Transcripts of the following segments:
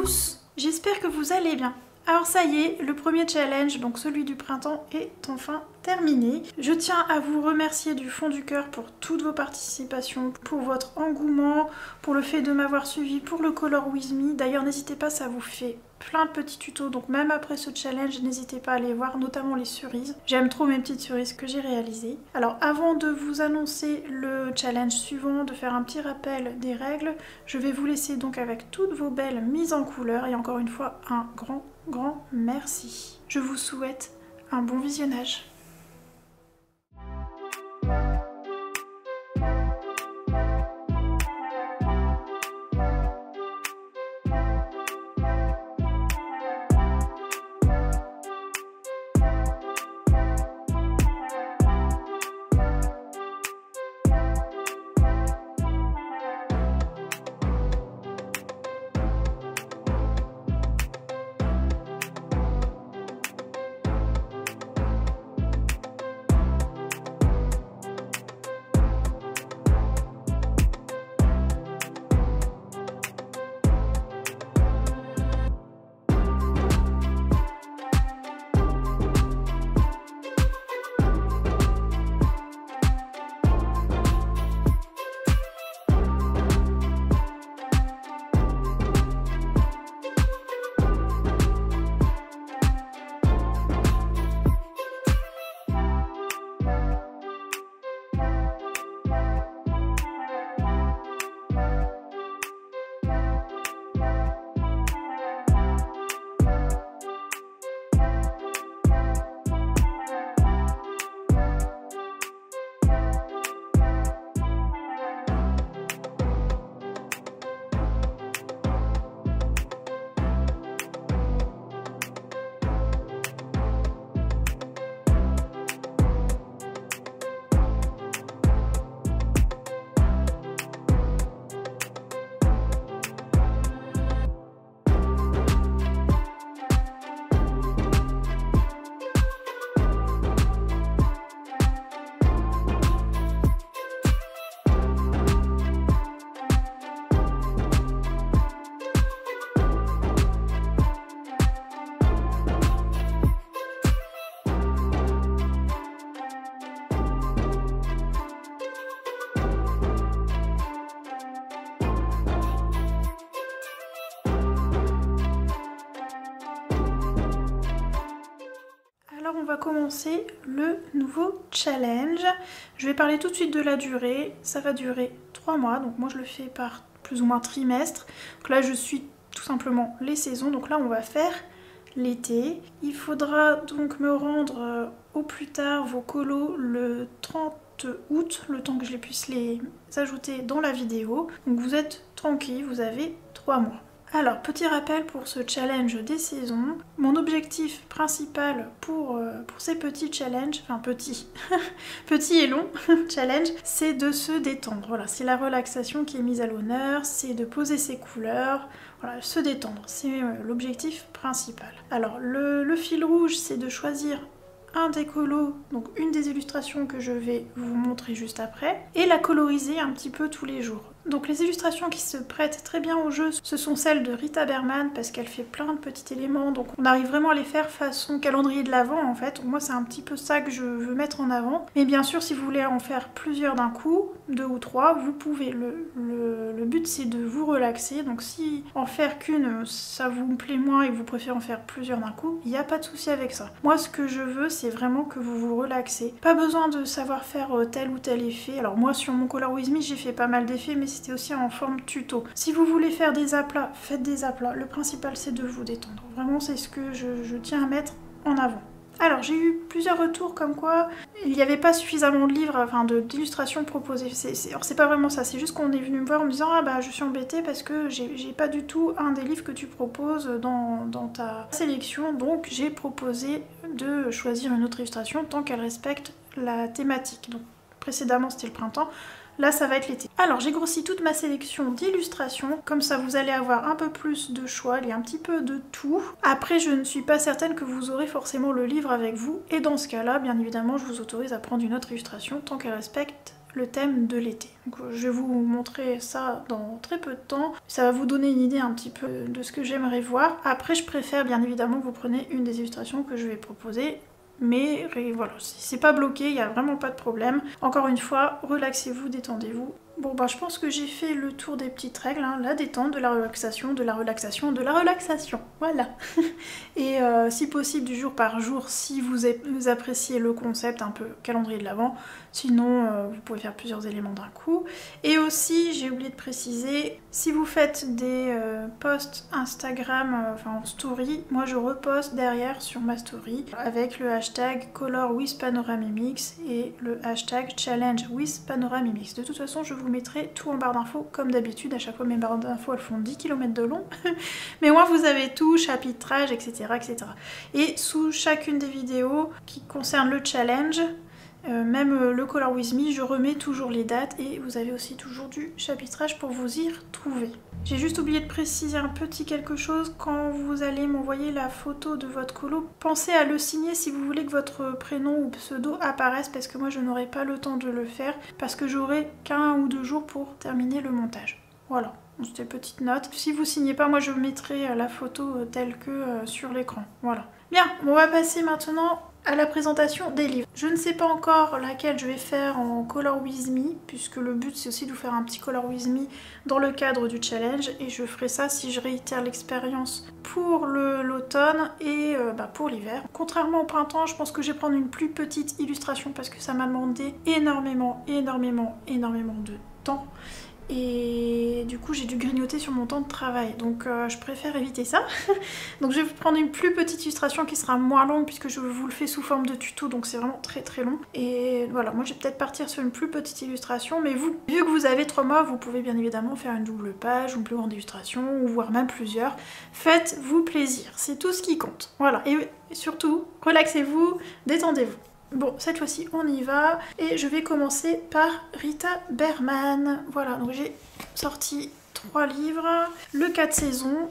tous, j'espère que vous allez bien. Alors ça y est, le premier challenge, donc celui du printemps, est enfin terminé. Je tiens à vous remercier du fond du cœur pour toutes vos participations, pour votre engouement, pour le fait de m'avoir suivi pour le Color With Me. D'ailleurs n'hésitez pas, ça vous fait plein de petits tutos, donc même après ce challenge, n'hésitez pas à aller voir, notamment les cerises. J'aime trop mes petites cerises que j'ai réalisées. Alors avant de vous annoncer le challenge suivant, de faire un petit rappel des règles, je vais vous laisser donc avec toutes vos belles mises en couleur et encore une fois un grand merci. Je vous souhaite un bon visionnage. On va commencer le nouveau challenge. Je vais parler tout de suite de la durée. Ça va durer 3 mois, donc moi je le fais par plus ou moins trimestre. Donc là je suis tout simplement les saisons, donc là on va faire l'été. Il faudra donc me rendre au plus tard vos colos le 30 août, le temps que je puisse les ajouter dans la vidéo. Donc vous êtes tranquille, vous avez 3 mois. Alors, petit rappel pour ce challenge des saisons. Mon objectif principal pour ces petits challenges, enfin petits, petits et longs challenge, c'est de se détendre. Voilà, c'est la relaxation qui est mise à l'honneur, c'est de poser ses couleurs, voilà, se détendre, c'est l'objectif principal. Alors, le fil rouge, c'est de choisir un des colos, donc une des illustrations que je vais vous montrer juste après, et la coloriser un petit peu tous les jours. Donc les illustrations qui se prêtent très bien au jeu, ce sont celles de Rita Berman parce qu'elle fait plein de petits éléments, donc on arrive vraiment à les faire façon calendrier de l'Avent en fait. Moi c'est un petit peu ça que je veux mettre en avant. Mais bien sûr si vous voulez en faire plusieurs d'un coup, 2 ou 3, vous pouvez. Le but c'est de vous relaxer, donc si en faire qu'une ça vous plaît moins et que vous préférez en faire plusieurs d'un coup, il n'y a pas de souci avec ça. Moi ce que je veux c'est vraiment que vous vous relaxez. Pas besoin de savoir faire tel ou tel effet. Alors moi sur mon Color With Me j'ai fait pas mal d'effets mais c'était aussi en forme tuto. Si vous voulez faire des aplats, faites des aplats. Le principal c'est de vous détendre. Vraiment c'est ce que je tiens à mettre en avant. Alors j'ai eu plusieurs retours comme quoi il n'y avait pas suffisamment de livres, enfin d'illustrations proposées. Alors c'est pas vraiment ça, c'est juste qu'on est venu me voir en me disant ah bah je suis embêtée parce que j'ai pas du tout un des livres que tu proposes dans ta sélection, donc j'ai proposé de choisir une autre illustration tant qu'elle respecte la thématique. Donc précédemment c'était le printemps. Là ça va être l'été. Alors j'ai grossi toute ma sélection d'illustrations, comme ça vous allez avoir un peu plus de choix, il y a un petit peu de tout. Après je ne suis pas certaine que vous aurez forcément le livre avec vous, et dans ce cas là bien évidemment je vous autorise à prendre une autre illustration tant qu'elle respecte le thème de l'été. Donc je vais vous montrer ça dans très peu de temps. Ça va vous donner une idée un petit peu de ce que j'aimerais voir. Après, je préfère bien évidemment que vous preniez une des illustrations que je vais proposer. Mais voilà, si c'est pas bloqué, il n'y a vraiment pas de problème. Encore une fois, relaxez-vous, détendez-vous. Bon bah je pense que j'ai fait le tour des petites règles, hein. La détente, de la relaxation, de la relaxation, de la relaxation, voilà. Et si possible du jour par jour, si vous appréciez le concept un peu calendrier de l'Avent, sinon vous pouvez faire plusieurs éléments d'un coup. Et aussi, j'ai oublié de préciser, si vous faites des posts Instagram, enfin en story, moi je reposte derrière sur ma story avec le hashtag Color with Panoramimix et le hashtag Challenge with Panoramimix. De toute façon, je vous mettrai tout en barre d'infos comme d'habitude. À chaque fois, mes barres d'infos elles font 10 km de long, mais moi vous avez tout, chapitrage, etc., etc. Et sous chacune des vidéos qui concernent le challenge, même le Color With Me, je remets toujours les dates et vous avez aussi toujours du chapitrage pour vous y retrouver. J'ai juste oublié de préciser un petit quelque chose. Quand vous allez m'envoyer la photo de votre colo, pensez à le signer si vous voulez que votre prénom ou pseudo apparaisse, parce que moi je n'aurai pas le temps de le faire parce que j'aurai qu'un ou 2 jours pour terminer le montage. Voilà, c'était petite note. Si vous signez pas, moi je mettrai la photo telle que sur l'écran. Voilà. Bien, on va passer maintenant à la présentation des livres. Je ne sais pas encore laquelle je vais faire en Color With Me, puisque le but c'est aussi de vous faire un petit Color With Me dans le cadre du challenge, et je ferai ça si je réitère l'expérience pour l'automne et pour l'hiver. Contrairement au printemps, je pense que je vais prendre une plus petite illustration parce que ça m'a demandé énormément de temps. Et du coup j'ai dû grignoter sur mon temps de travail, donc je préfère éviter ça. Donc je vais vous prendre une plus petite illustration qui sera moins longue puisque je vous le fais sous forme de tuto, donc c'est vraiment très long. Et voilà, moi je vais peut-être partir sur une plus petite illustration, mais vous, vu que vous avez 3 mois, vous pouvez bien évidemment faire une double page, une plus grande illustration, ou voire même plusieurs. Faites-vous plaisir, c'est tout ce qui compte. Voilà, et surtout, relaxez-vous, détendez-vous. Bon, cette fois-ci, on y va. Et je vais commencer par Rita Berman. Voilà, donc j'ai sorti 3 livres. Le 4 saisons,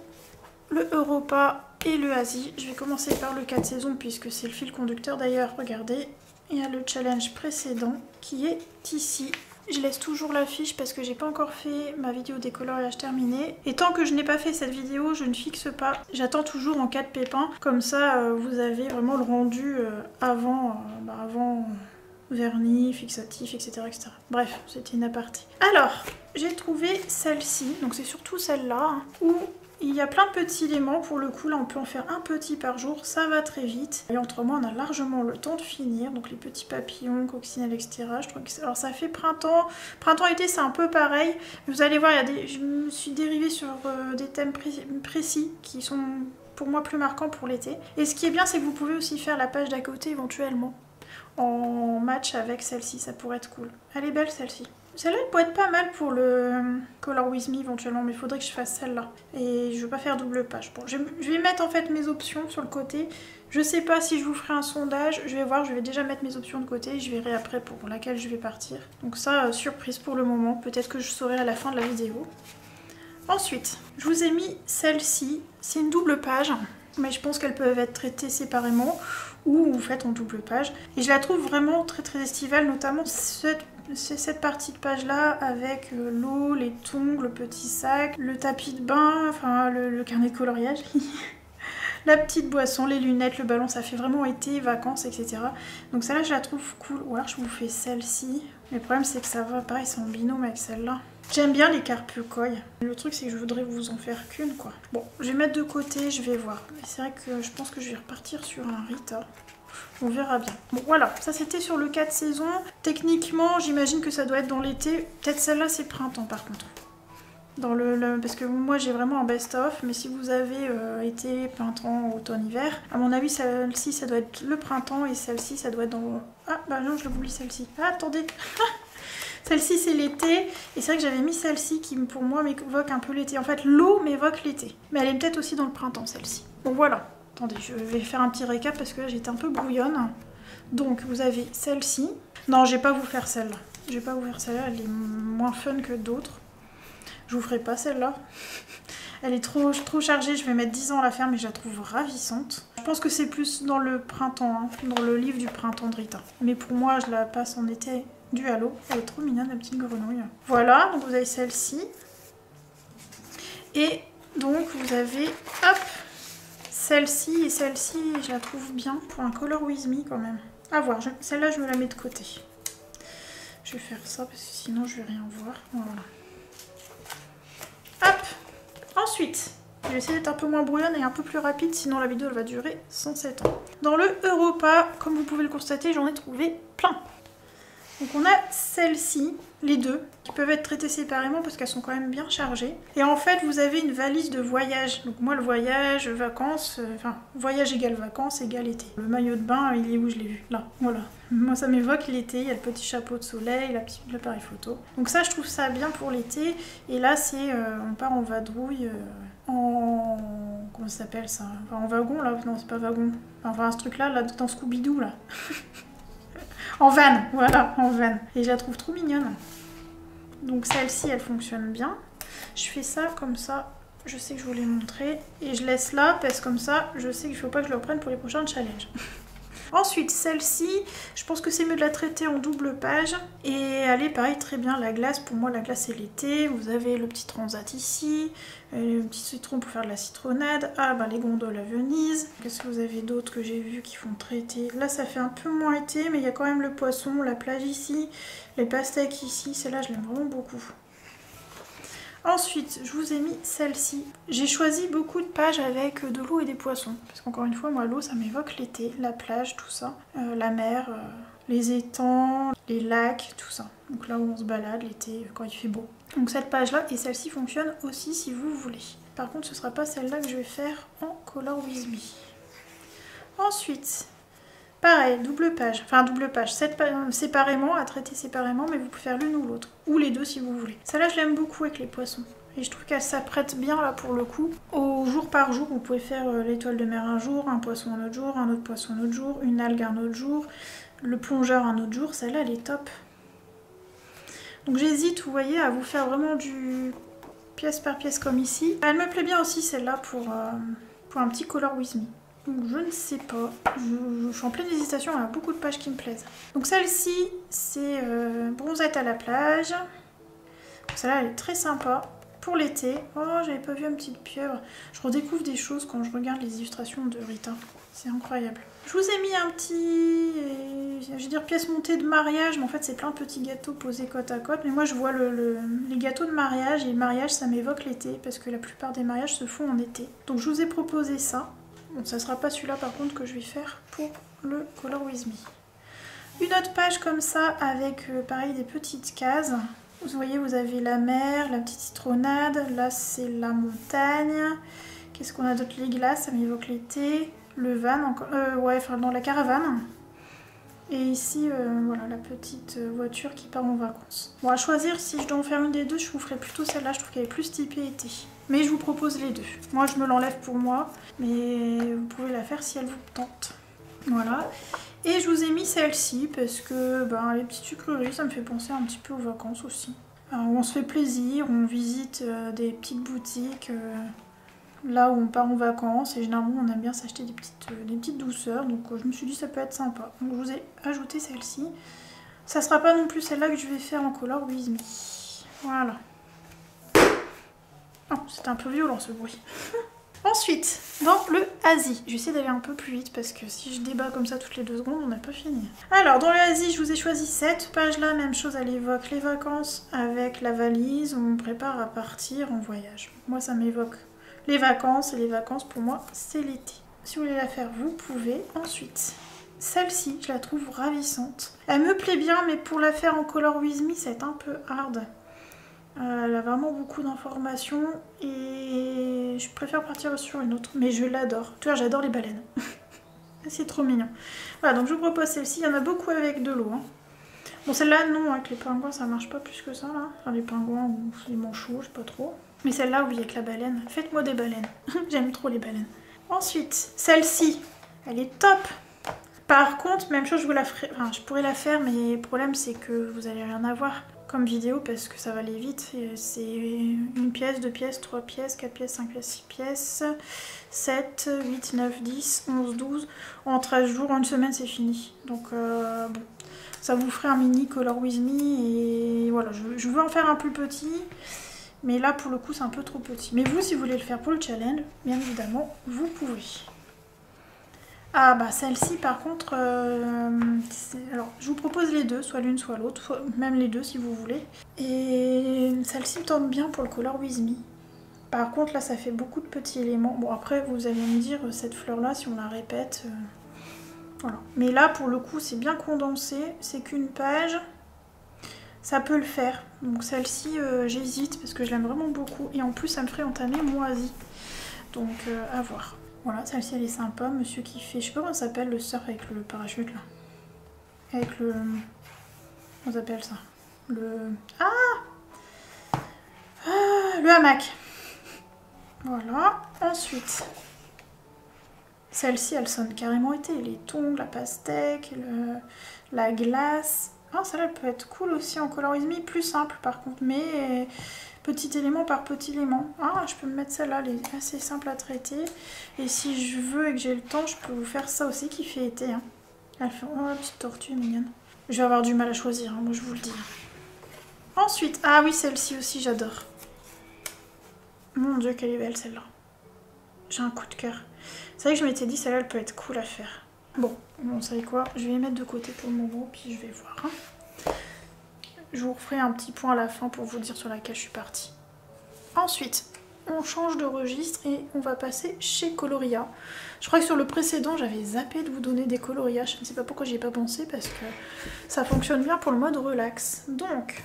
le Europa et le Asie. Je vais commencer par le 4 saisons puisque c'est le fil conducteur. D'ailleurs, regardez, il y a le challenge précédent qui est ici. Je laisse toujours la fiche parce que j'ai pas encore fait ma vidéo décoloriage terminée. Et tant que je n'ai pas fait cette vidéo, je ne fixe pas. J'attends toujours en cas de pépin. Comme ça, vous avez vraiment le rendu avant vernis, fixatif, etc., etc. Bref, c'était une aparté. Alors, j'ai trouvé celle-ci. Donc c'est surtout celle-là, hein, où il y a plein de petits éléments. Pour le coup, là, on peut en faire un petit par jour. Ça va très vite. Et entre moi, on a largement le temps de finir. Donc les petits papillons, coccinelles, etc. Je trouve que alors ça fait printemps. Printemps-été, c'est un peu pareil. Vous allez voir, je me suis dérivée sur des thèmes précis qui sont pour moi plus marquants pour l'été. Et ce qui est bien, c'est que vous pouvez aussi faire la page d'à côté éventuellement en match avec celle-ci. Ça pourrait être cool. Elle est belle, celle-ci. Celle-là, elle pourrait être pas mal pour le Color With Me éventuellement, mais il faudrait que je fasse celle-là. Et je veux pas faire double page. Bon, je vais mettre en fait mes options sur le côté. Je sais pas si je vous ferai un sondage, je vais voir, je vais déjà mettre mes options de côté et je verrai après pour laquelle je vais partir. Donc ça, surprise pour le moment, peut-être que je saurai à la fin de la vidéo. Ensuite, je vous ai mis celle-ci, c'est une double page, mais je pense qu'elles peuvent être traitées séparément ou vous faites en double page. Et je la trouve vraiment très estivale, notamment cette partie de page là avec l'eau, les tongs, le petit sac, le tapis de bain, enfin le carnet de coloriage, la petite boisson, les lunettes, le ballon, ça fait vraiment été, vacances, etc. Donc celle-là je la trouve cool. Ou alors je vous fais celle-ci. Mais le problème c'est que ça va pareil, c'est en binôme avec celle-là. J'aime bien les carpe-koi. Le truc c'est que je voudrais vous en faire qu'une quoi. Bon, je vais mettre de côté, je vais voir. Mais c'est vrai que je pense que je vais repartir sur un Rita. On verra bien. Bon voilà, ça c'était sur le 4 saisons. Techniquement, j'imagine que ça doit être dans l'été. Peut-être celle-là c'est printemps par contre. Parce que moi j'ai vraiment un best-of, mais si vous avez été, printemps, automne, hiver, à mon avis celle-ci ça doit être le printemps et celle-ci ça doit être dans... Ah bah non, je l'oublie celle-ci. Ah attendez. Celle-ci c'est l'été, et c'est vrai que j'avais mis celle-ci qui pour moi m'évoque un peu l'été. En fait l'eau m'évoque l'été, mais elle est peut-être aussi dans le printemps celle-ci. Bon voilà. Attendez, je vais faire un petit récap parce que là j'étais un peu brouillonne. Donc vous avez celle-ci. Non, je vais pas vous faire celle-là. Je vais pas vous faire celle-là, elle est moins fun que d'autres. Je vous ferai pas celle-là. Elle est trop chargée, je vais mettre 10 ans à la faire, mais je la trouve ravissante. Je pense que c'est plus dans le printemps, hein, dans le livre du printemps de Rita. Mais pour moi, je la passe en été du halo. Elle est trop mignonne, la petite grenouille. Voilà, donc vous avez celle-ci. Et donc vous avez, hop, celle-ci et celle-ci, je la trouve bien pour un Color With Me quand même. À voir, celle-là je me la mets de côté. Je vais faire ça parce que sinon je vais rien voir. Voilà. Hop. Ensuite, je vais essayer d'être un peu moins brouillonne et un peu plus rapide, sinon la vidéo elle va durer 107 ans. Dans le Europa, comme vous pouvez le constater, j'en ai trouvé plein. Donc on a celle-ci, les deux, qui peuvent être traitées séparément parce qu'elles sont quand même bien chargées. Et en fait, vous avez une valise de voyage. Donc moi, le voyage, vacances, enfin, voyage égale vacances égale été. Le maillot de bain, il est où? Je l'ai vu. Là, voilà. Moi, ça m'évoque l'été. Il y a le petit chapeau de soleil, l'appareil photo. Donc ça, je trouve ça bien pour l'été. Et là, c'est, on part en vadrouille, en... Comment ça s'appelle ça? Enfin, en wagon, là. Non, c'est pas wagon. Enfin, ce truc-là, là, dans Scooby-Doo, là. En van, voilà, en van. Et je la trouve trop mignonne. Donc celle-ci, elle fonctionne bien. Je fais ça comme ça, je sais que je vous l'ai montré. Et je laisse là, parce que comme ça, je sais qu'il ne faut pas que je le reprenne pour les prochains challenges. Ensuite, celle-ci, je pense que c'est mieux de la traiter en double page. Et elle est pareil, très bien, la glace. Pour moi, la glace, c'est l'été. Vous avez le petit transat ici. Le petit citron pour faire de la citronnade. Ah, bah les gondoles à Venise. Qu'est-ce que vous avez d'autre que j'ai vu qui font traiter? Là, ça fait un peu moins été, mais il y a quand même le poisson, la plage ici, les pastèques ici. Celle-là, je l'aime vraiment beaucoup. Ensuite, je vous ai mis celle-ci. J'ai choisi beaucoup de pages avec de l'eau et des poissons. Parce qu'encore une fois, moi, l'eau, ça m'évoque l'été, la plage, tout ça. La mer, les étangs, les lacs, tout ça. Donc là où on se balade l'été, quand il fait beau. Donc cette page-là et celle-ci fonctionne aussi si vous voulez. Par contre, ce ne sera pas celle-là que je vais faire en Color With Me. Ensuite... pareil, double page, enfin double page, séparément, à traiter séparément, mais vous pouvez faire l'une ou l'autre, ou les deux si vous voulez. Celle-là, je l'aime beaucoup avec les poissons. Et je trouve qu'elle s'apprête bien là pour le coup. Au jour par jour, vous pouvez faire l'étoile de mer un jour, un poisson un autre poisson un autre jour, une algue un autre jour, le plongeur un autre jour. Celle-là, elle est top. Donc j'hésite, vous voyez, à vous faire vraiment du pièce par pièce comme ici. Elle me plaît bien aussi celle-là pour un petit Color With Me. Donc je ne sais pas, je suis en pleine hésitation, il y a beaucoup de pages qui me plaisent. Donc celle-ci, c'est bronzette à la plage. Celle-là, elle est très sympa pour l'été. Oh, j'avais pas vu une petite pieuvre. Je redécouvre des choses quand je regarde les illustrations de Rita. C'est incroyable. Je vous ai mis un petit, je vais dire pièce montée de mariage, mais en fait c'est plein de petits gâteaux posés côte à côte. Mais moi je vois les gâteaux de mariage, et le mariage ça m'évoque l'été, parce que la plupart des mariages se font en été. Donc je vous ai proposé ça. Bon, ça sera pas celui-là par contre que je vais faire pour le Color With Me. Une autre page comme ça avec pareil des petites cases. Vous voyez, vous avez la mer, la petite citronnade, là c'est la montagne. Qu'est-ce qu'on a d'autre? Les glaces, ça m'évoque l'été. Le van, encore, ouais, enfin dans la caravane. Et ici, voilà, la petite voiture qui part en vacances. Bon, à choisir, si je dois en faire une des deux, je vous ferai plutôt celle-là, je trouve qu'elle est plus typée été. Mais je vous propose les deux. Moi, je me l'enlève pour moi, mais vous pouvez la faire si elle vous tente. Voilà. Et je vous ai mis celle-ci parce que ben, les petites sucreries, ça me fait penser un petit peu aux vacances aussi. Alors, on se fait plaisir, on visite des petites boutiques là où on part en vacances et généralement on aime bien s'acheter des petites douceurs. Donc je me suis dit ça peut être sympa. Donc je vous ai ajouté celle-ci. Ça sera pas non plus celle-là que je vais faire en Color With Me. Voilà. Oh, c'était un peu violent ce bruit. Ensuite, dans le Asie, je vais essayer d'aller un peu plus vite parce que si je débat comme ça toutes les 2 secondes, on n'a pas fini. Alors, dans le Asie, je vous ai choisi cette page-là, même chose, elle évoque les vacances avec la valise, on prépare à partir en voyage. Moi, ça m'évoque les vacances, et les vacances, pour moi, c'est l'été. Si vous voulez la faire, vous pouvez. Ensuite, celle-ci, je la trouve ravissante. Elle me plaît bien, mais pour la faire en Color With Me, c'est un peu hard. Elle a vraiment beaucoup d'informations et je préfère partir sur une autre, mais je l'adore. Tu vois, j'adore les baleines. C'est trop mignon. Voilà, donc je vous propose celle-ci. Il y en a beaucoup avec de l'eau. Hein. Bon, celle-là, non, avec les pingouins, ça marche pas plus que ça, là. Enfin, les pingouins ou les manchots, je sais pas trop. Mais celle-là, oui, avec la baleine. Faites-moi des baleines. J'aime trop les baleines. Ensuite, celle-ci, elle est top. Par contre, même chose, je vous la ferai... Enfin, je pourrais la faire, mais le problème, c'est que vous allez rien avoir comme vidéo parce que ça va aller vite. C'est une pièce, 2 pièces, 3 pièces, 4 pièces, 5 pièces, 6 pièces, 7, 8, 9, 10, 11, 12. En 13 jours, en une semaine, c'est fini. Donc, bon. Ça vous ferait un mini Color With Me et voilà, je veux en faire un plus petit. Mais là, pour le coup, c'est un peu trop petit. Mais vous, si vous voulez le faire pour le challenge, bien évidemment, vous pouvez. Ah bah celle-ci, par contre, alors je vous propose les deux, soit l'une, soit l'autre, même les deux si vous voulez. Et celle-ci tombe bien pour le Color With Me. Par contre, là, ça fait beaucoup de petits éléments. Bon, après, vous allez me dire, cette fleur-là, si on la répète... voilà. Mais là, pour le coup, c'est bien condensé. C'est qu'une page. Ça peut le faire. Donc celle-ci, j'hésite parce que je l'aime vraiment beaucoup. Et en plus, ça me ferait entamer moisi. Donc, à voir. Voilà, celle-ci, elle est sympa. Monsieur qui fait... Je sais pas comment ça s'appelle, le surf avec le parachute, là. Avec le... Comment ça s'appelle, ça? Le... le hamac. Voilà. Ensuite... Celle-ci, elle sonne carrément été. Les tongs, la pastèque, la glace. Ah, celle-là, elle peut être cool aussi en Color With Me. Plus simple, par contre. Mais petit élément par petit élément. Ah, je peux me mettre celle-là. Elle est assez simple à traiter. Et si je veux et que j'ai le temps, je peux vous faire ça aussi qui fait été. Hein. Elle fait... Oh, la petite tortue est mignonne. Je vais avoir du mal à choisir, hein, moi, je vous le dis. Ensuite, ah oui, celle-ci aussi, j'adore. Mon Dieu, quelle est belle, celle-là. J'ai un coup de cœur. C'est vrai que je m'étais dit, celle-là, elle peut être cool à faire. Bon, vous savez quoi? Je vais les mettre de côté pour le moment, puis je vais voir. Hein. Je vous referai un petit point à la fin pour vous dire sur laquelle je suis partie. Ensuite, on change de registre et on va passer chez Coloria. Je crois que sur le précédent, j'avais zappé de vous donner des Coloria. Je ne sais pas pourquoi j'y ai pas pensé, parce que ça fonctionne bien pour le mode relax. Donc,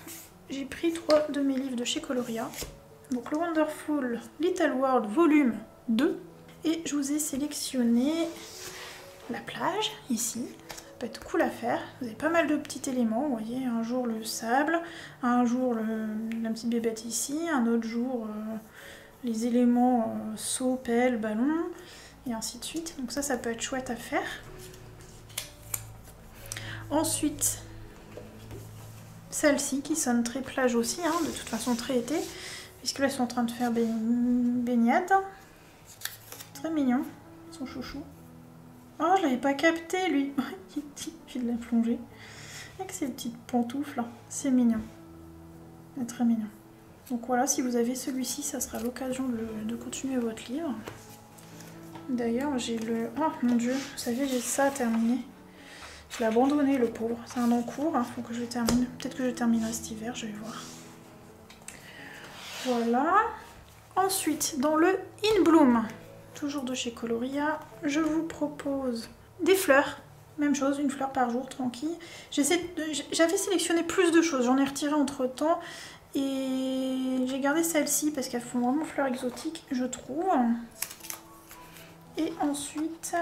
j'ai pris 3 de mes livres de chez Coloria. Donc, le Wonderful Little World volume 2. Et je vous ai sélectionné la plage, ici. Ça peut être cool à faire. Vous avez pas mal de petits éléments. Vous voyez, un jour le sable, un jour la petite bébête ici, un autre jour les éléments seau, pelle, ballon, et ainsi de suite. Donc ça peut être chouette à faire. Ensuite, celle-ci qui sonne très plage aussi, hein, de toute façon très été, puisque là ils sont en train de faire baignade. Très mignon, son chouchou. Oh, je l'avais pas capté lui. J'ai de la plongée. Avec ses petites pantoufles là. C'est mignon. C'est très mignon. Donc voilà, si vous avez celui-ci, ça sera l'occasion de continuer votre livre. D'ailleurs, j'ai le... Oh mon dieu, vous savez, j'ai ça à terminer. Je l'ai abandonné, le pauvre. C'est un encours, hein, faut que je le termine. Peut-être que je terminerai cet hiver, je vais voir. Voilà. Ensuite, dans le In Bloom, toujours de chez Coloria, je vous propose des fleurs. Même chose, une fleur par jour, tranquille. J'avais sélectionné plus de choses, j'en ai retiré entre temps. Et j'ai gardé celle-ci parce qu'elles font vraiment fleurs exotiques, je trouve. Et ensuite,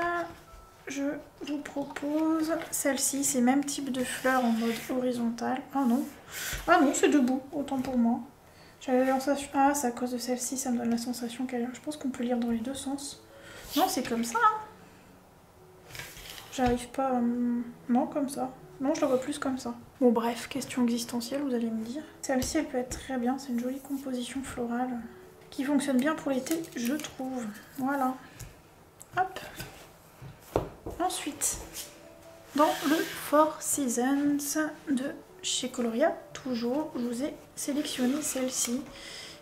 je vous propose celle-ci, c'est le même type de fleurs en mode horizontal. Ah non, c'est debout, autant pour moi. J'avais la sensation... Ah, c'est à cause de celle-ci, ça me donne la sensation qu'elle... Je pense qu'on peut lire dans les deux sens. Non, c'est comme ça. Hein. J'arrive pas... Non, comme ça. Non, je la vois plus comme ça. Bon, bref, question existentielle, vous allez me dire. Celle-ci, elle peut être très bien. C'est une jolie composition florale qui fonctionne bien pour l'été, je trouve. Voilà. Hop. Ensuite, dans le Four Seasons de chez Coloria, toujours, je vous ai sélectionné celle-ci,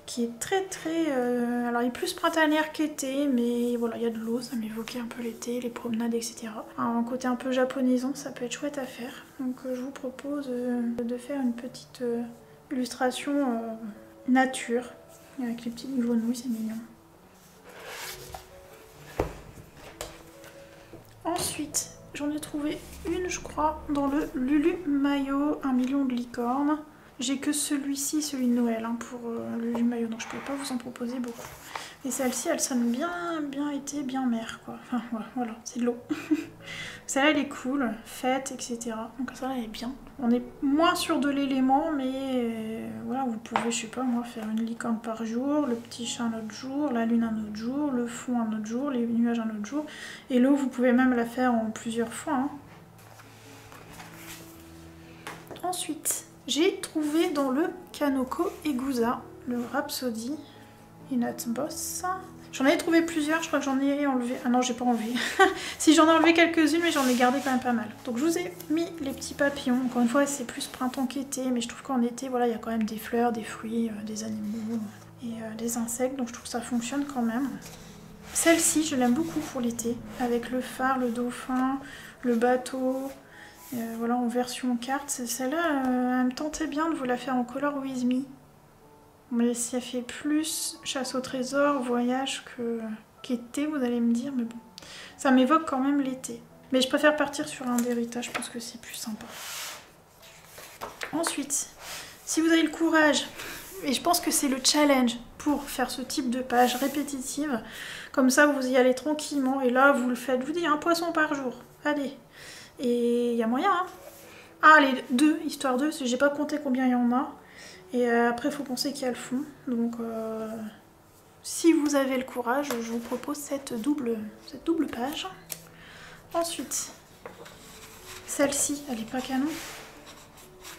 qui est très très... alors, il est plus printanière qu'été, mais voilà, il y a de l'eau, ça m'évoquait un peu l'été, les promenades, etc. Un côté un peu japonisant, ça peut être chouette à faire. Donc, je vous propose de faire une petite illustration nature, avec les petites grenouilles, c'est mignon. Ensuite, j'en ai trouvé une, je crois, dans le Lulu Mayo 1 million de licornes. J'ai que celui-ci, celui de Noël, hein, pour le Lulu Mayo, donc je ne peux pas vous en proposer beaucoup. Et celle-ci, elle sonne bien été, bien mère, quoi. Enfin, voilà, c'est de l'eau. Celle-là, elle est cool, fête, etc. Donc ça, elle est bien. On est moins sûr de l'élément, mais voilà, vous pouvez, je sais pas moi, faire une licorne par jour, le petit chat un autre jour, la lune un autre jour, le fond un autre jour, les nuages un autre jour. Et l'eau, vous pouvez même la faire en plusieurs fois. Hein. Ensuite, j'ai trouvé dans le Kanoko Egusa, le Rhapsody Inat Boss. J'en avais trouvé plusieurs, je crois que j'en ai enlevé... Ah non, j'ai pas enlevé. Si, j'en ai enlevé quelques-unes, mais j'en ai gardé quand même pas mal. Donc je vous ai mis les petits papillons. Encore une fois, c'est plus printemps qu'été, mais je trouve qu'en été, voilà, il y a quand même des fleurs, des fruits, des animaux et des insectes. Donc je trouve que ça fonctionne quand même. Celle-ci, je l'aime beaucoup pour l'été, avec le phare, le dauphin, le bateau... voilà, en version carte. Celle-là, elle me tentait bien de vous la faire en Color With Me. Mais ça fait plus chasse au trésor, voyage qu'été, vous allez me dire, mais bon. Ça m'évoque quand même l'été. Mais je préfère partir sur un d'héritage, je pense que c'est plus sympa. Ensuite, si vous avez le courage, et je pense que c'est le challenge pour faire ce type de page répétitive, comme ça vous y allez tranquillement, et là vous le faites, je vous dis, un poisson par jour. Allez. Et il y a moyen, hein. Ah, les deux, histoire d'eux, j'ai pas compté combien il y en a. Et après, il faut penser qu'il y a le fond. Donc, si vous avez le courage, je vous propose cette double page. Ensuite, celle-ci, elle est pas canon.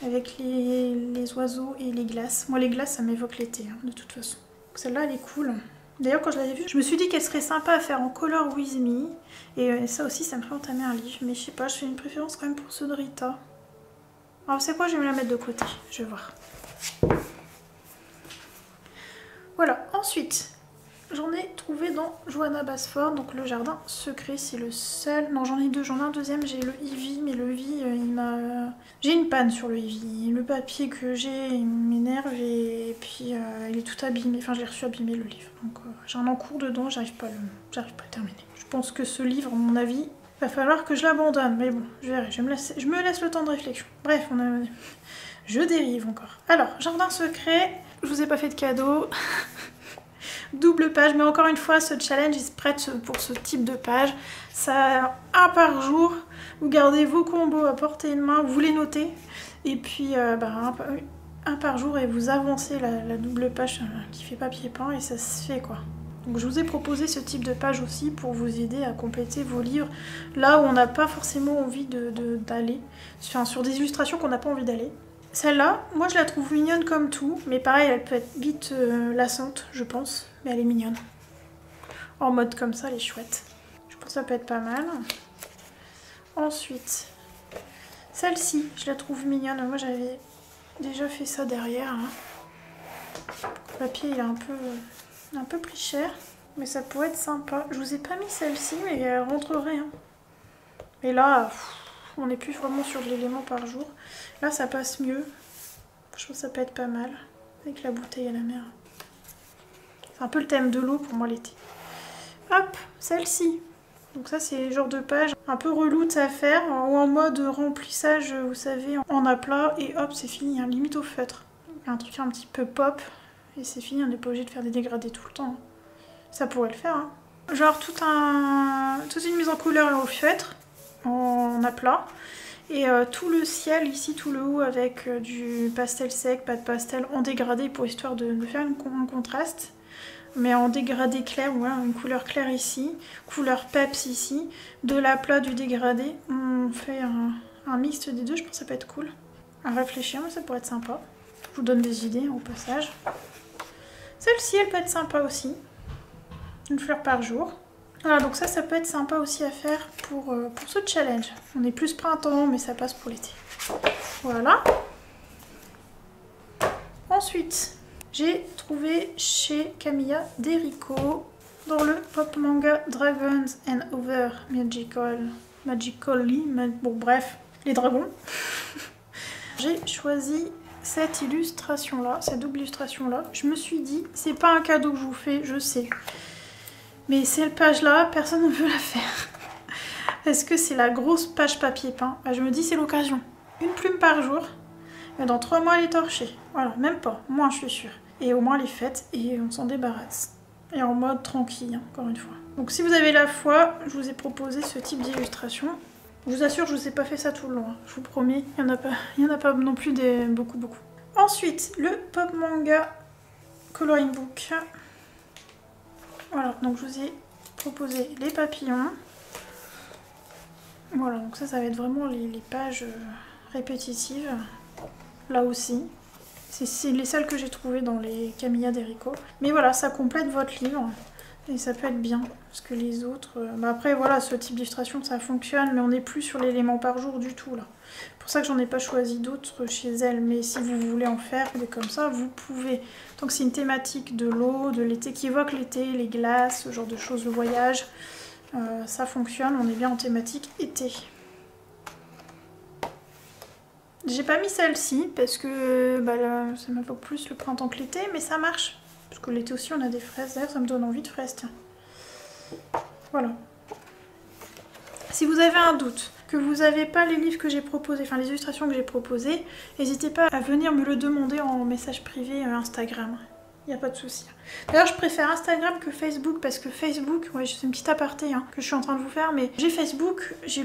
Avec les oiseaux et les glaces. Moi, les glaces, ça m'évoque l'été, hein, de toute façon. Celle-là, elle est cool. D'ailleurs, quand je l'avais vue, je me suis dit qu'elle serait sympa à faire en Color With Me. Et ça aussi, ça me ferait entamer un livre. Mais je sais pas, je fais une préférence quand même pour ceux de Rita. Alors, c'est quoi? Je vais me la mettre de côté. Je vais voir. Voilà, ensuite, j'en ai trouvé dans Johanna Basford, donc le jardin secret, c'est le seul. Non, j'en ai deux, j'en ai un deuxième, j'ai le Eevee, mais le Eevee, il m'a... J'ai une panne sur le Eevee. Le papier que j'ai, il m'énerve et puis il est tout abîmé. Enfin, je l'ai reçu abîmé le livre. Donc j'ai un encours dedans, j'arrive pas à le terminer. Je pense que ce livre, à mon avis, va falloir que je l'abandonne. Mais bon, je verrai, je me laisse le temps de réflexion. Bref, je dérive encore. Alors, jardin secret, je vous ai pas fait de cadeau. Double page, mais encore une fois, ce challenge, il se prête pour ce type de page. Ça, un par jour, vous gardez vos combos à portée de main, vous les notez, et puis un par jour, et vous avancez la double page qui fait papier peint, et ça se fait quoi. Donc je vous ai proposé ce type de page aussi pour vous aider à compléter vos livres là où on n'a pas forcément envie d'aller, enfin, sur des illustrations qu'on n'a pas envie d'aller. Celle-là, moi je la trouve mignonne comme tout, mais pareil, elle peut être vite lassante, je pense, mais elle est mignonne. En mode comme ça, elle est chouette. Je pense que ça peut être pas mal. Ensuite, celle-ci, je la trouve mignonne. Moi j'avais déjà fait ça derrière. Hein. Le papier il est un peu pris cher, mais ça pourrait être sympa. Je vous ai pas mis celle-ci, mais elle rentrerait. Hein. Et là... on n'est plus vraiment sur de l'élément par jour. Là, ça passe mieux. Je pense que ça peut être pas mal. Avec la bouteille à la mer. C'est un peu le thème de l'eau pour moi l'été. Hop, celle-ci. Donc ça, c'est le genre de page un peu reloute à faire. Ou en mode remplissage, vous savez, en aplat. Et hop, c'est fini. Hein, limite au feutre. Il y a un truc un petit peu pop. Et c'est fini. On n'est pas obligé de faire des dégradés tout le temps. Ça pourrait le faire. Hein. Genre toute une mise en couleur au feutre. En aplat. Et tout le ciel ici, tout le haut avec du pastel sec, pas de pastel, en dégradé pour histoire de faire un contraste. Mais en dégradé clair, voilà, une couleur claire ici, couleur peps ici, de l'aplat, du dégradé. On fait un mixte des deux, je pense que ça peut être cool. À réfléchir, mais ça pourrait être sympa. Je vous donne des idées au passage. Celle-ci, elle peut être sympa aussi. Une fleur par jour. Voilà, donc ça peut être sympa aussi à faire pour ce challenge. On est plus printemps, mais ça passe pour l'été. Voilà. Ensuite, j'ai trouvé chez Camilla Derico, dans le pop manga Dragons and Other Magically, bon bref, les dragons. J'ai choisi cette illustration-là, cette double illustration-là. Je me suis dit, c'est pas un cadeau que je vous fais, je sais. Mais cette page-là, personne ne veut la faire. Est-ce que c'est la grosse page papier peint? Bah, je me dis, c'est l'occasion. Une plume par jour. Et dans 3 mois, elle est torchée. Voilà, même pas. Moins, je suis sûre. Et au moins, elle est faite et on s'en débarrasse. Et en mode tranquille, hein, encore une fois. Donc, si vous avez la foi, je vous ai proposé ce type d'illustration. Je vous assure, je vous ai pas fait ça tout le long. Hein. Je vous promets, il y en a pas non plus beaucoup. Ensuite, le pop manga coloring book. Voilà, donc je vous ai proposé les papillons. Voilà, donc ça va être vraiment les pages répétitives. Là aussi. C'est les seules que j'ai trouvées dans les Camilla Derico. Mais voilà, ça complète votre livre. Et ça peut être bien, parce que les autres... Bah après voilà, ce type d'illustration ça fonctionne, mais on n'est plus sur l'élément par jour du tout là. C'est pour ça que j'en ai pas choisi d'autres chez elle, mais si vous voulez en faire des comme ça, vous pouvez. Donc c'est une thématique de l'eau, de l'été, qui évoque l'été, les glaces, ce genre de choses, le voyage. Ça fonctionne, on est bien en thématique été. J'ai pas mis celle-ci, parce que bah, là, ça m'évoque plus le printemps que l'été, mais ça marche. Parce que l'été aussi on a des fraises, d'ailleurs ça me donne envie de fraises, tiens. Voilà. Si vous avez un doute, que vous n'avez pas les livres que j'ai proposés, enfin les illustrations que j'ai proposées, n'hésitez pas à venir me le demander en message privé Instagram. Il n'y a pas de souci. D'ailleurs je préfère Instagram que Facebook, parce que Facebook, ouais c'est une petite aparté hein, que je suis en train de vous faire, mais j'ai Facebook, j'ai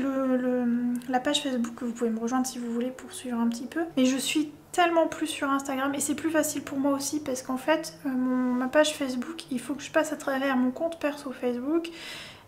la page Facebook que vous pouvez me rejoindre si vous voulez pour suivre un petit peu, mais je suis tellement plus sur Instagram et c'est plus facile pour moi aussi parce qu'en fait ma page Facebook, il faut que je passe à travers mon compte perso Facebook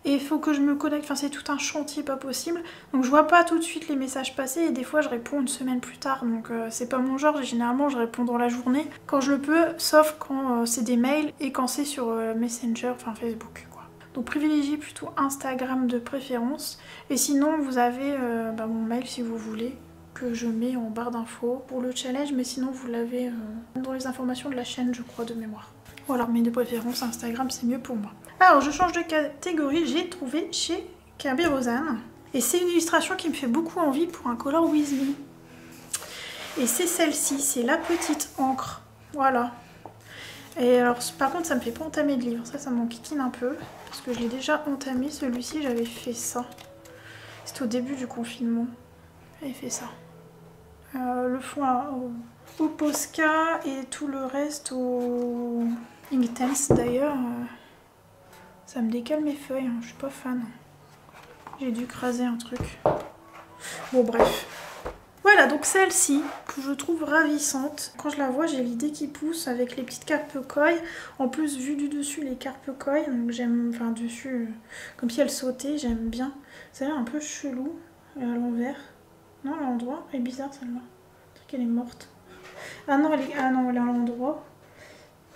et il faut que je me connecte, enfin c'est tout un chantier pas possible, donc je vois pas tout de suite les messages passer et des fois je réponds une semaine plus tard, donc c'est pas mon genre, généralement je réponds dans la journée quand je le peux, sauf quand c'est des mails et quand c'est sur Messenger, enfin Facebook quoi. Donc privilégiez plutôt Instagram de préférence et sinon vous avez mon mail si vous voulez, que je mets en barre d'infos pour le challenge, mais sinon vous l'avez dans les informations de la chaîne je crois de mémoire. Voilà, mais de préférence Instagram c'est mieux pour moi. Alors je change de catégorie, j'ai trouvé chez Kerby Rosanne et c'est une illustration qui me fait beaucoup envie pour un Color With Me. Et c'est celle-ci, c'est la petite encre, voilà. Et alors par contre ça me fait pas entamer de livre, ça m'enquiquine un peu parce que je l'ai déjà entamé, celui-ci j'avais fait ça. C'était au début du confinement, j'avais fait ça. Le fond au Posca et tout le reste au Inktense d'ailleurs. Ça me décale mes feuilles, hein. Je suis pas fan. J'ai dû craser un truc. Bon bref. Voilà donc celle-ci que je trouve ravissante. Quand je la vois j'ai l'idée qui pousse avec les petites carpes koi. En plus vu du dessus les carpes koi, donc j'aime, enfin dessus comme si elles sautaient, j'aime bien. Ça a l'air un peu chelou à l'envers. Non, à l'endroit, elle est bizarre celle-là. Je dirais qu'elle est morte. Ah non, elle est à l'endroit.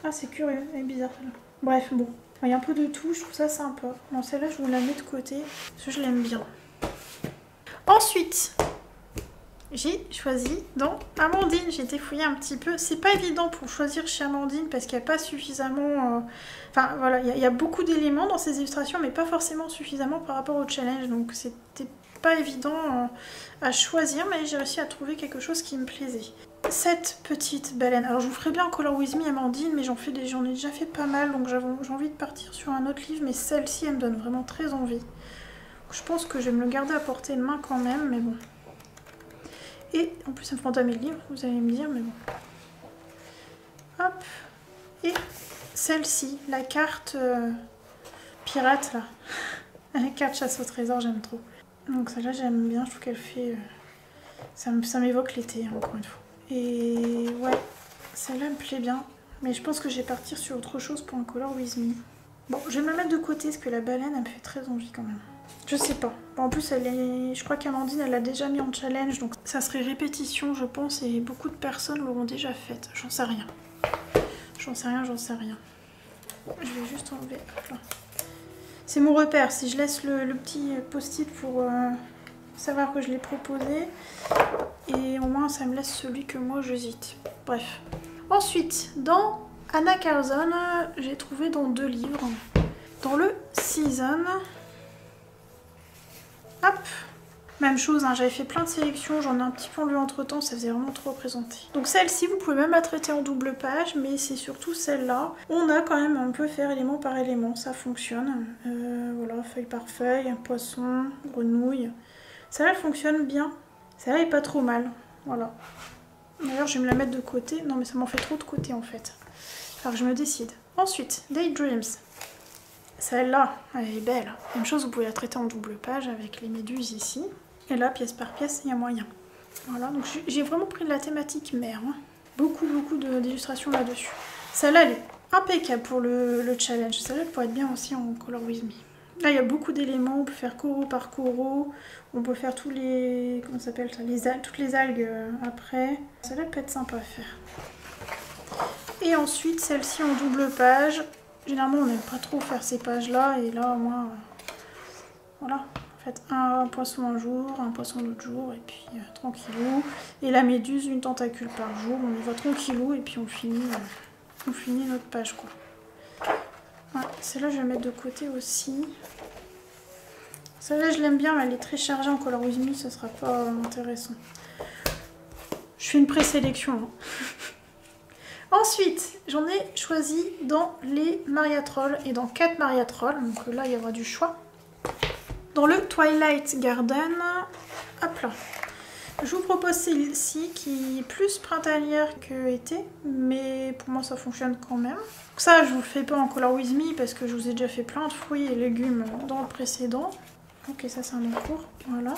Ah, c'est curieux, elle est bizarre celle-là. Bref, bon. Il y a un peu de tout, je trouve ça sympa. Bon, celle-là, je vous la mets de côté, parce que je l'aime bien. Ensuite, j'ai choisi dans Amandine. J'ai été fouiller un petit peu. C'est pas évident pour choisir chez Amandine, parce qu'il n'y a pas suffisamment... Enfin, voilà, il y a beaucoup d'éléments dans ces illustrations, mais pas forcément suffisamment par rapport au challenge. Donc, c'était pas évident à choisir, mais j'ai réussi à trouver quelque chose qui me plaisait. Cette petite baleine, alors je vous ferai bien Color With Me Amandine, mais j'en ai déjà fait pas mal, donc j'ai envie de partir sur un autre livre, mais celle-ci elle me donne vraiment très envie. Je pense que je vais me le garder à portée de main quand même, mais bon. Et en plus ça me fait entamer le livre, vous allez me dire, mais bon. Hop. Et celle-ci, la carte pirate là, la carte chasse au trésor, j'aime trop. Donc celle-là j'aime bien, je trouve qu'elle fait... ça m'évoque l'été, hein, encore une fois. Et ouais, celle-là me plaît bien. Mais je pense que je vais partir sur autre chose pour un Color With Me. Bon, je vais me la mettre de côté parce que la baleine, elle me fait très envie quand même. Je sais pas. Bon, en plus, je crois qu'Amandine, elle l'a déjà mis en challenge. Donc ça serait répétition, je pense. Et beaucoup de personnes l'auront déjà faite. J'en sais rien. J'en sais rien. Je vais juste enlever. C'est mon repère. Si je laisse le petit post-it pour... savoir que je l'ai proposé et au moins ça me laisse celui que moi j'hésite. Bref. Ensuite, dans Anna Carlson, j'ai trouvé dans 2 livres. Dans le Season. Hop. Même chose, hein, j'avais fait plein de sélections, j'en ai un petit peu enlevé entre temps, ça faisait vraiment trop représenter. Donc celle-ci, vous pouvez même la traiter en double page, mais c'est surtout celle-là. On a quand même, on peut faire élément par élément, ça fonctionne. Voilà, feuille par feuille, poisson, grenouille. Celle-là fonctionne bien. Celle-là est pas trop mal. Voilà. D'ailleurs, je vais me la mettre de côté. Non, mais ça m'en fait trop de côté en fait. Alors, je me décide. Ensuite, Daydreams. Celle-là, elle est belle. Même chose, vous pouvez la traiter en double page avec les méduses ici. Et là, pièce par pièce, il y a moyen. Voilà, donc j'ai vraiment pris de la thématique mer. Hein. Beaucoup d'illustrations là-dessus. Celle-là, elle est impeccable pour le challenge. Celle-là, elle pourrait être bien aussi en Color With Me. Là, il y a beaucoup d'éléments, on peut faire coraux par coraux, on peut faire tous les... comment ça s'appelle ça, toutes les algues après. Celle-là peut être sympa à faire. Et ensuite, celle-ci en double page, généralement on n'aime pas trop faire ces pages-là, et là, moi, voilà. Faites un poisson un jour, un poisson l'autre jour, et puis tranquillou. Et la méduse, une tentacule par jour, on y va tranquillou, et puis on finit notre page, quoi. Ouais, celle-là, je vais mettre de côté aussi. Celle-là, je l'aime bien, mais elle est très chargée en Color With Me, ça sera pas intéressant. Je fais une présélection. Hein. Ensuite, j'en ai choisi dans les Mariatrolles et dans 4 Mariatrolles. Donc là, il y aura du choix. Dans le Twilight Garden, hop là. Je vous propose celle-ci qui est plus printanière que été, mais pour moi ça fonctionne quand même. Donc ça, je vous le fais pas en Color With Me parce que je vous ai déjà fait plein de fruits et légumes dans le précédent. Ok, ça c'est un encours, voilà.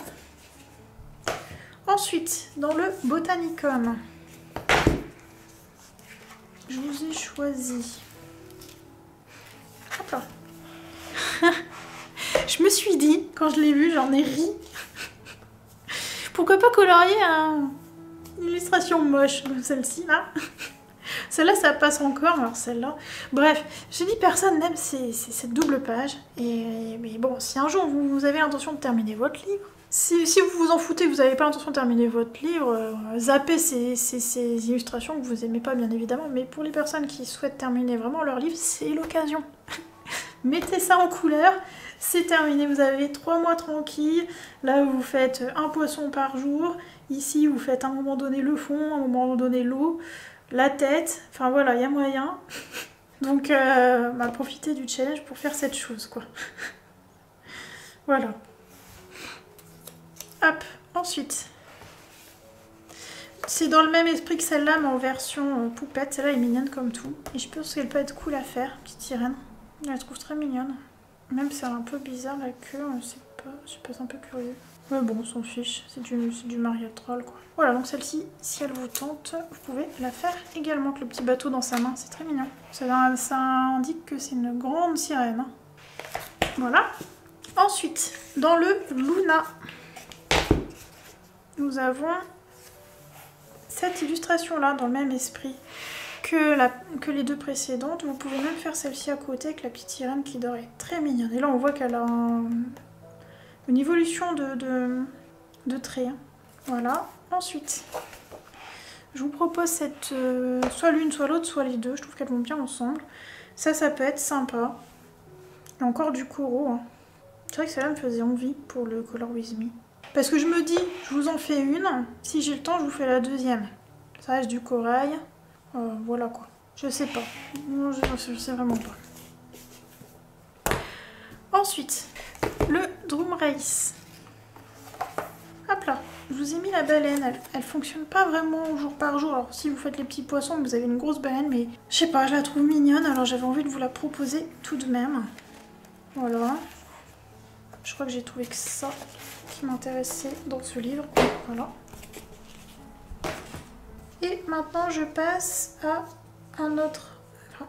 Ensuite, dans le Botanicum, je vous ai choisi... Hop là. Je me suis dit, quand je l'ai vu, j'en ai ri. Pourquoi pas colorier une illustration moche comme celle-ci, là. Celle-là, ça passe encore, alors celle-là... Bref, j'ai dit personne n'aime cette double page. Mais bon, si un jour vous avez l'intention de terminer votre livre, si vous vous en foutez, vous n'avez pas l'intention de terminer votre livre, zappez ces illustrations que vous n'aimez pas, bien évidemment. Mais pour les personnes qui souhaitent terminer vraiment leur livre, c'est l'occasion. Mettez ça en couleur. C'est terminé, vous avez 3 mois tranquilles. Là, vous faites un poisson par jour. Ici, vous faites à un moment donné le fond, à un moment donné l'eau, la tête. Enfin voilà, il y a moyen. Donc, profitez du challenge pour faire cette chose, quoi. Voilà. Hop, ensuite. C'est dans le même esprit que celle-là, mais en version poupette. Celle-là est mignonne comme tout. Et je pense qu'elle peut être cool à faire, petite sirène. Je la trouve très mignonne. Même si c'est un peu bizarre la queue, je sais pas, un peu curieux. Mais bon, on s'en fiche, c'est du Mariatroll, quoi. Voilà, donc celle-ci, si elle vous tente, vous pouvez la faire également avec le petit bateau dans sa main, c'est très mignon. Ça indique que c'est une grande sirène. Voilà. Ensuite, dans le Luna, nous avons cette illustration-là, dans le même esprit que les deux précédentes. Vous pouvez même faire celle-ci à côté avec la petite sirène qui dort, est très mignonne. Et là on voit qu'elle a une évolution de traits. Hein. Voilà. Ensuite, je vous propose cette soit l'une, soit l'autre, soit les deux. Je trouve qu'elles vont bien ensemble. Ça peut être sympa. Il y a encore du coraux. Hein. C'est vrai que celle-là me faisait envie pour le Color With Me. Parce que je me dis, je vous en fais une. Si j'ai le temps, je vous fais la deuxième. Ça reste du corail. Voilà quoi. Je sais pas. Non, je sais vraiment pas. Ensuite, le Drum Race. Hop là. Je vous ai mis la baleine. Elle fonctionne pas vraiment jour par jour. Alors si vous faites les petits poissons, vous avez une grosse baleine. Mais je sais pas, je la trouve mignonne. Alors j'avais envie de vous la proposer tout de même. Voilà. Je crois que j'ai trouvé que ça qui m'intéressait dans ce livre. Voilà. Et maintenant je passe à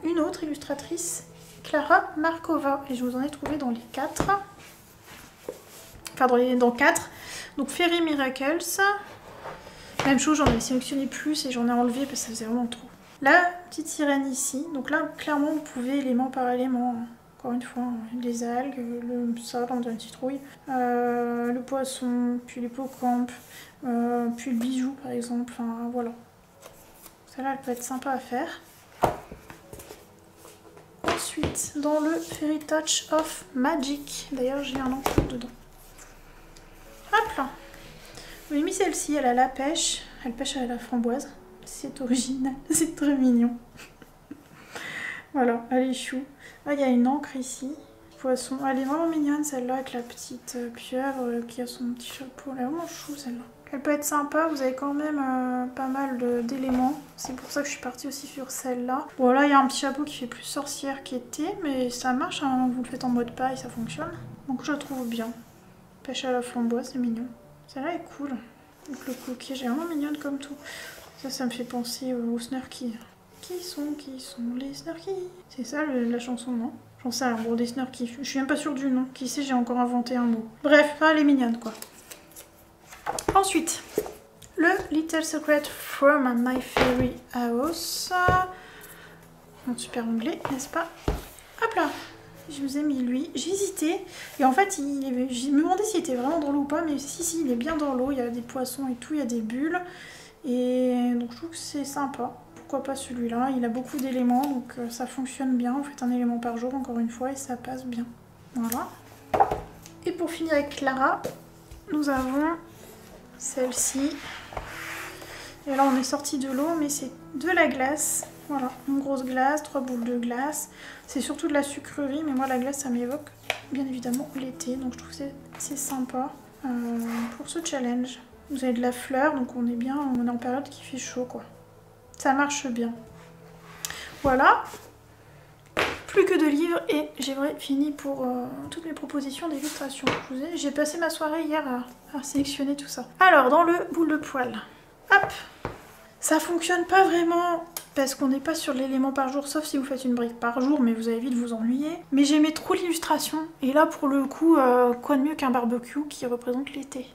une autre illustratrice, Clara Markova. Et je vous en ai trouvé dans les 4. Enfin dans 4. Donc Fairy Miracles. Même chose, j'en avais sélectionné plus et j'en ai enlevé parce que ça faisait vraiment trop. La petite sirène ici. Donc là, clairement, vous pouvez élément par élément. Encore une fois, les algues, ça, on dirait une citrouille. Le poisson, puis l'hippocampe, puis le bijou par exemple. Enfin voilà. Celle-là, elle peut être sympa à faire. Ensuite, dans le Fairy Touch of Magic. D'ailleurs, j'ai un encours dedans. Hop là. J'ai mis celle-ci, elle a la pêche. Elle pêche à la framboise. C'est original, c'est très mignon. Voilà, elle est chou. Là, il y a une encre ici. Poisson. Elle est vraiment mignonne celle-là avec la petite pieuvre qui a son petit chapeau. Elle est vraiment chou celle-là. Elle peut être sympa, vous avez quand même pas mal d'éléments. C'est pour ça que je suis partie aussi sur celle-là. Bon là il y a un petit chapeau qui fait plus sorcière qu'été, mais ça marche, hein. Vous le faites en mode paille, ça fonctionne. Donc je la trouve bien. Pêche à la framboise, c'est mignon. Celle-là est cool. Donc le coquillage est vraiment mignonne comme tout. Ça me fait penser aux Snurkies. Qui sont les Snurkies? C'est ça la chanson, non? J'en sais rien, bon des Snurkies. Je suis même pas sûre du nom. Qui sait, j'ai encore inventé un mot. Bref, elle est mignonne quoi. Ensuite, le Little Secret from My Fairy House. Un super onglet, n'est-ce pas? Hop là, je vous ai mis lui. J'hésitais et en fait, je me demandais s'il était vraiment dans l'eau ou pas, mais si, il est bien dans l'eau. Il y a des poissons et tout, il y a des bulles. Et donc je trouve que c'est sympa. Pourquoi pas celui-là? Il a beaucoup d'éléments, donc ça fonctionne bien. Vous faites un élément par jour, encore une fois, et ça passe bien. Voilà. Et pour finir avec Clara, nous avons celle-ci. Et là, on est sorti de l'eau, mais c'est de la glace. Voilà, une grosse glace, 3 boules de glace. C'est surtout de la sucrerie, mais moi, la glace, ça m'évoque bien évidemment l'été. Donc je trouve que c'est sympa pour ce challenge. Vous avez de la fleur, donc on est en période qui fait chaud, quoi. Ça marche bien. Voilà. Plus que de livres et j'ai fini pour toutes mes propositions d'illustration. J'ai passé ma soirée hier à sélectionner tout ça. Alors, dans le boule de poil. Hop! Ça fonctionne pas vraiment parce qu'on n'est pas sur l'élément par jour, sauf si vous faites une brique par jour, mais vous allez vite vous ennuyer. Mais j'aimais trop l'illustration. Et là, pour le coup, quoi de mieux qu'un barbecue qui représente l'été?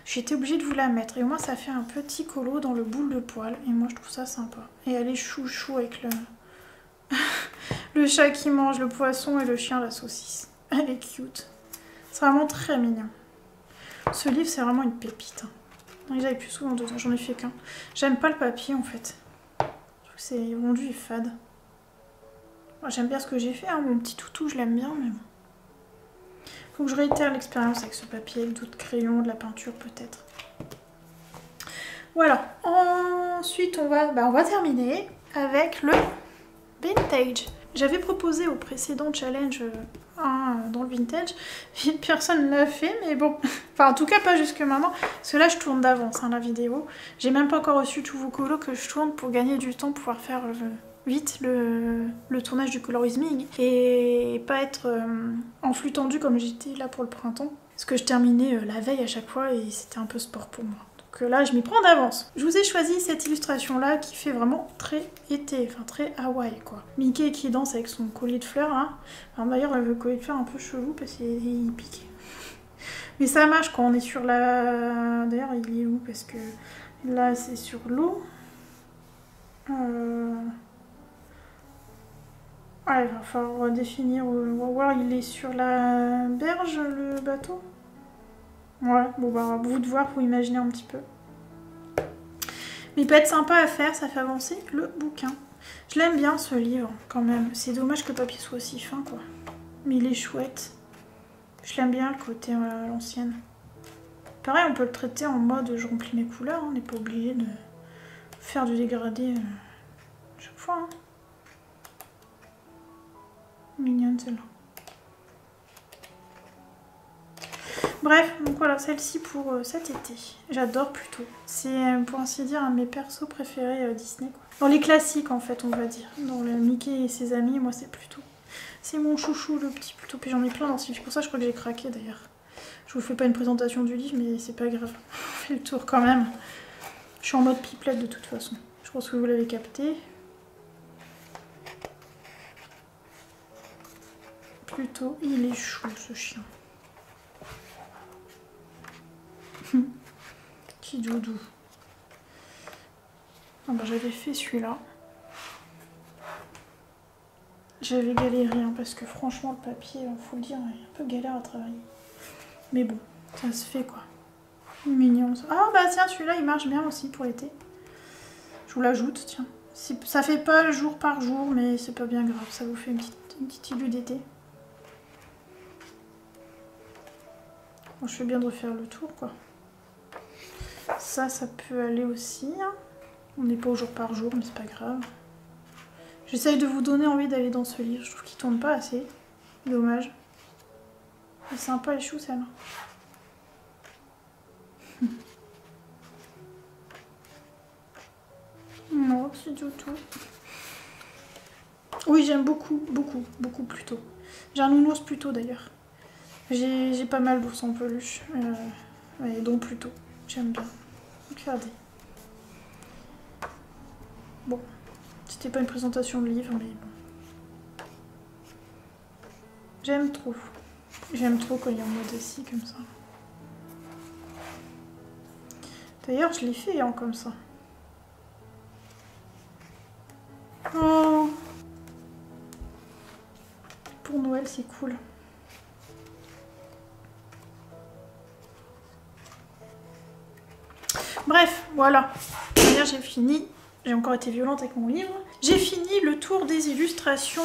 J'étais obligée de vous la mettre. Et au moins, ça fait un petit colo dans le boule de poil. Et moi, je trouve ça sympa. Et elle est chouchou avec le chat qui mange le poisson et le chien la saucisse. Elle est cute. C'est vraiment très mignon. Ce livre, c'est vraiment une pépite. J'avais plus souvent dedans, j'en ai fait qu'un. J'aime pas le papier en fait. Je trouve que c'est rendu et fade. J'aime bien ce que j'ai fait, hein. Mon petit toutou, je l'aime bien, mais bon. Faut que je réitère l'expérience avec ce papier, avec d'autres crayons, de la peinture peut-être. Voilà. Ensuite, on va terminer avec le vintage. J'avais proposé au précédent challenge dans le vintage, personne ne l'a fait, mais bon, enfin en tout cas pas jusque maintenant, parce que là je tourne d'avance la vidéo, j'ai même pas encore reçu tous vos colos que je tourne pour gagner du temps, pouvoir faire vite le tournage du colorisming et pas être en flux tendu comme j'étais là pour le printemps, parce que je terminais la veille à chaque fois et c'était un peu sport pour moi. Que là je m'y prends d'avance. Je vous ai choisi cette illustration là qui fait vraiment très été, enfin très Hawaï quoi. Mickey qui danse avec son collier de fleurs là. Enfin, d'ailleurs le collier de fleurs un peu chelou parce qu'il pique. Mais ça marche quand on est sur la... D'ailleurs il est où? Parce que là c'est sur l'eau. Ouais, il va falloir définir, on va voir, il est sur la berge le bateau. Ouais, bon bah vous de voir pour imaginer un petit peu. Mais il peut être sympa à faire, ça fait avancer le bouquin. Je l'aime bien ce livre quand même. C'est dommage que le papier soit aussi fin quoi. Mais il est chouette. Je l'aime bien le côté à l'ancienne. Pareil, on peut le traiter en mode je remplis mes couleurs. Hein. On n'est pas obligé de faire du dégradé chaque fois. Hein. Mignonne celle-là. Bref, donc voilà, celle-ci pour cet été. J'adore plutôt. C'est pour ainsi dire un de mes persos préférés Disney. Quoi. Dans les classiques en fait, on va dire. Dans le Mickey et ses amis, moi c'est plutôt. C'est mon chouchou le petit plutôt. Puis j'en ai plein dans ce livre. Pour ça je crois que j'ai craqué d'ailleurs. Je vous fais pas une présentation du livre, mais c'est pas grave. On fait le tour quand même. Je suis en mode pipelette de toute façon. Je pense que vous l'avez capté. Plutôt, il est chou ce chien. Petit doudou. Ah bah, j'avais fait celui-là. J'avais galéré hein, parce que franchement le papier, faut le dire, il est un peu galère à travailler. Mais bon, ça se fait quoi. Mignon. Ah bah tiens, celui-là il marche bien aussi pour l'été. Je vous l'ajoute, tiens. Ça fait pas jour par jour, mais c'est pas bien grave. Ça vous fait une petite illue d'été. Bon, je fais bien de refaire le tour quoi. Ça peut aller aussi. Hein. On n'est pas au jour par jour, mais c'est pas grave. J'essaye de vous donner envie d'aller dans ce livre. Je trouve qu'il tourne pas assez. Dommage. C'est sympa les choux, celle-là. Non, c'est du tout. Oui, j'aime beaucoup, beaucoup, beaucoup plutôt. J'ai un nounours plutôt d'ailleurs. J'ai pas mal d'ours en peluche. Ouais, donc plutôt. J'aime bien. Regardez. Bon, c'était pas une présentation de livre, mais bon. J'aime trop. J'aime trop quand il est en mode assis comme ça. D'ailleurs, je l'ai fait hein, comme ça. Oh. pour Noël, c'est cool. Bref, voilà. D'ailleurs, j'ai fini. J'ai encore été violente avec mon livre. J'ai fini le tour des illustrations.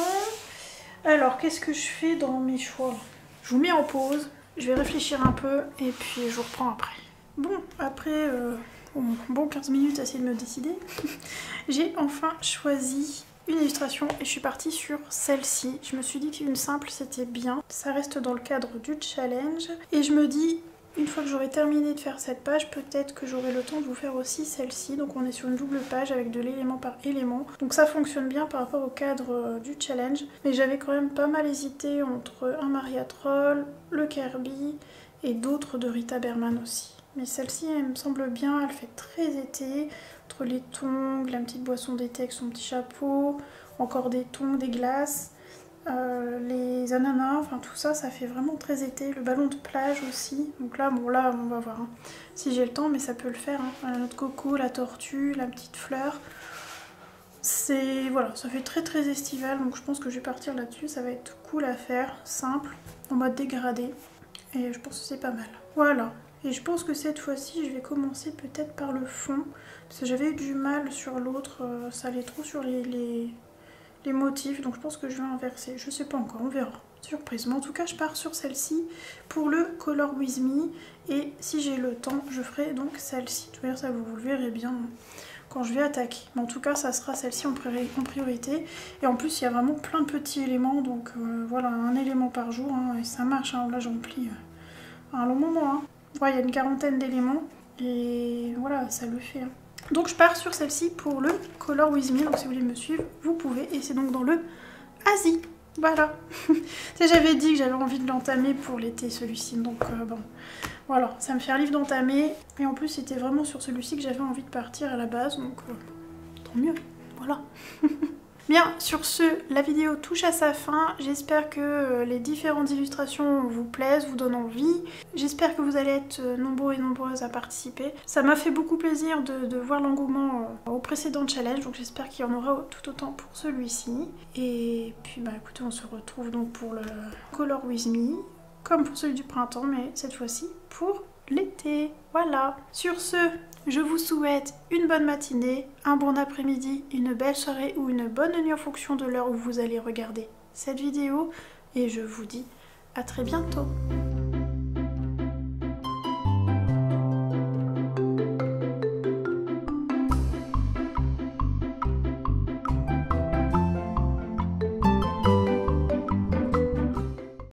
Alors, qu'est-ce que je fais dans mes choix? Je vous mets en pause. Je vais réfléchir un peu et puis je vous reprends après. Bon, après bon 15 minutes à essayer de me décider, j'ai enfin choisi une illustration et je suis partie sur celle-ci. Je me suis dit qu'une simple c'était bien. Ça reste dans le cadre du challenge. Et je me dis, une fois que j'aurai terminé de faire cette page, peut-être que j'aurai le temps de vous faire aussi celle-ci. Donc on est sur une double page avec de l'élément par élément. Donc ça fonctionne bien par rapport au cadre du challenge. Mais j'avais quand même pas mal hésité entre un Maria Troll, le Kirby et d'autres de Rita Berman aussi. Mais celle-ci, elle me semble bien, elle fait très été. Entre les tongs, la petite boisson d'été avec son petit chapeau, encore des tongs, des glaces. Les ananas, enfin tout ça, ça fait vraiment très été. Le ballon de plage aussi. Donc là, bon là, on va voir hein, si j'ai le temps, mais ça peut le faire. Hein. Notre coco, la tortue, la petite fleur. C'est voilà, ça fait très très estival. Donc je pense que je vais partir là-dessus. Ça va être cool à faire, simple, en mode dégradé. Et je pense que c'est pas mal. Voilà. Et je pense que cette fois-ci, je vais commencer peut-être par le fond. Parce que j'avais eu du mal sur l'autre. Ça allait trop sur les motifs, donc je pense que je vais inverser, je sais pas encore, on verra, surprise. Mais en tout cas je pars sur celle-ci pour le Color With Me et si j'ai le temps je ferai donc celle-ci. De toute manière ça vous le verrez bien quand je vais attaquer, mais en tout cas ça sera celle-ci en priorité. Et en plus il y a vraiment plein de petits éléments, donc voilà, un élément par jour hein, et ça marche, hein. Là j'en plie un long moment, hein. Ouais, il y a une quarantaine d'éléments et voilà, ça le fait hein. Donc je pars sur celle-ci pour le Color With Me, donc si vous voulez me suivre, vous pouvez, et c'est donc dans le Asie, voilà. J'avais dit que j'avais envie de l'entamer pour l'été celui-ci, donc bon, voilà, ça me fait un livre d'entamer, et en plus c'était vraiment sur celui-ci que j'avais envie de partir à la base, donc tant mieux, voilà. Bien, sur ce, la vidéo touche à sa fin. J'espère que les différentes illustrations vous plaisent, vous donnent envie. J'espère que vous allez être nombreux et nombreuses à participer. Ça m'a fait beaucoup plaisir de voir l'engouement au précédent challenge, donc j'espère qu'il y en aura tout autant pour celui-ci. Et puis bah écoutez, on se retrouve donc pour le Color With Me, comme pour celui du printemps, mais cette fois-ci pour l'été. Voilà. Sur ce, je vous souhaite une bonne matinée, un bon après-midi, une belle soirée ou une bonne nuit en fonction de l'heure où vous allez regarder cette vidéo. Et je vous dis à très bientôt.